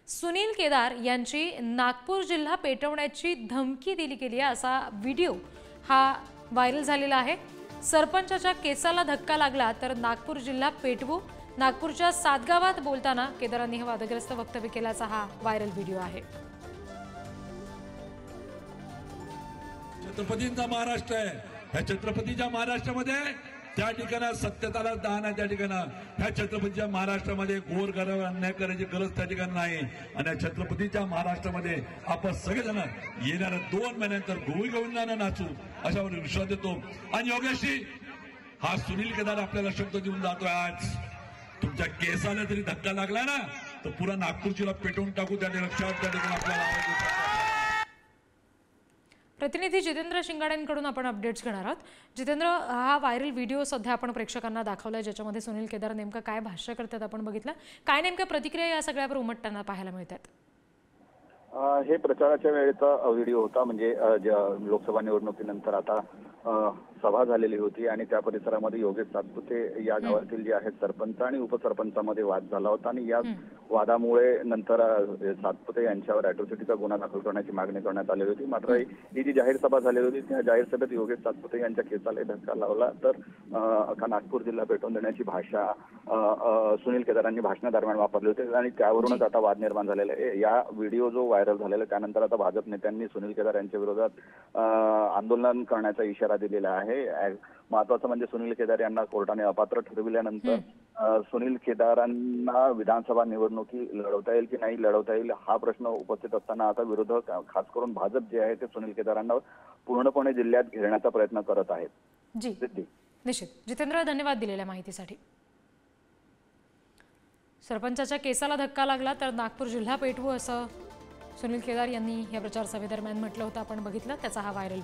सुनील केदार यांची नागपूर जिल्हा पेटवण्याची धमकी दिली गेली आहे असा व्हिडिओ हा व्हायरल झालेला आहे। सरपंचाच्या केसाला धक्का लागला तर नागपूर जिल्हा पेटवू, नागपूरच्या सातगावात बोलताना केदारांनी हे वादग्रस्त वक्तव्य केल्याचा हा व्हायरल व्हिडिओ आहे। छत्रपतींचा महाराष्ट्र आहे। ह्या छत्रपतीच्या महाराष्ट्रामध्ये त्या ठिकाणी सत्यताला दान आहे। त्या ठिकाणी ह्या छत्रपतीच्या महाराष्ट्रामध्ये गोरगरीब अन्याय करायची गरज त्या ठिकाणी नाही। आणि या छत्रपतीच्या महाराष्ट्रामध्ये आपण सगळेजण येणाऱ्या 2 महिन्यानंतर गोविंदांना नाचू अशावर विश्वास देतो। आणि योगेशजी, हा सुनील केदार आपल्याला शब्द देऊन जातोय, आज तुमच्या केसाला जरी धक्का लागला ना तर पुरा नागपूरला पेटवून टाकू। त्या लक्षात त्या ठिकाणी आपल्याला प्रतिनिधी जितेंद्र शिंगाडेंकडून आपण अपडेट्स घेणार आहोत। जितेंद्र, हा व्हायरल व्हिडिओ सध्या आपण प्रेक्षकांना दाखवलाय ज्याच्यामध्ये सुनील केदार नेमका काय भाष्य करतात आपण बघितलं। काय नेमक्या प्रतिक्रिया या सगळ्यावर उमटताना पाहायला मिळतात? हे प्रचाराच्या वेळेचा व्हिडिओ होता। म्हणजे लोकसभा निवडणुकीनंतर आता सभा झालेली होती आणि त्या परिसरामध्ये योगेश सातपुते या गावातील जे आहेत सरपंच आणि उपसरपंचामध्ये वाद झाला होता आणि या वादामुळे नंतर सातपुते यांच्यावर अॅट्रॉसिटीचा गुन्हा दाखल करण्याची मागणी करण्यात आली होती। मात्र ही जी जाहीर सभा झालेली होती त्या जाहीर सभेत योगेश सातपुते यांच्या केसाला धक्का लावला तर अख्खा नागपूर जिल्हा पेटवून देण्याची भाषा सुनील केदारांनी भाषणादरम्यान वापरली होती आणि त्यावरूनच आता वाद निर्माण झालेला आहे। या व्हिडिओ जो व्हायरल झालेला त्यानंतर आता भाजप नेत्यांनी सुनील केदार यांच्या विरोधात आंदोलन करण्याचा इशारा दिलेला आहे। महत्वाचं म्हणजे सुनील केदार यांना कोर्टाने अपात्र ठरविल्यानंतर सुनील केदारांना विधानसभा निवडणुकी लढवता येईल की नाही लढवता येईल हा प्रश्न उपस्थित असताना आता विरोधक खास करून भाजप जे आहे ते सुनील केदारांना पूर्णपणे जिल्ह्यात घेरण्याचा प्रयत्न करत आहेत। जी निश्चित। जितेंद्र, धन्यवाद दिलेल्या माहितीसाठी। सरपंचाच्या केसाला धक्का लागला तर नागपूर जिल्हा पेटवू असं सुनील केदार यांनी या प्रचार सभेदरम्यान म्हटलं होतं, आपण बघितलं त्याचा हा व्हायरल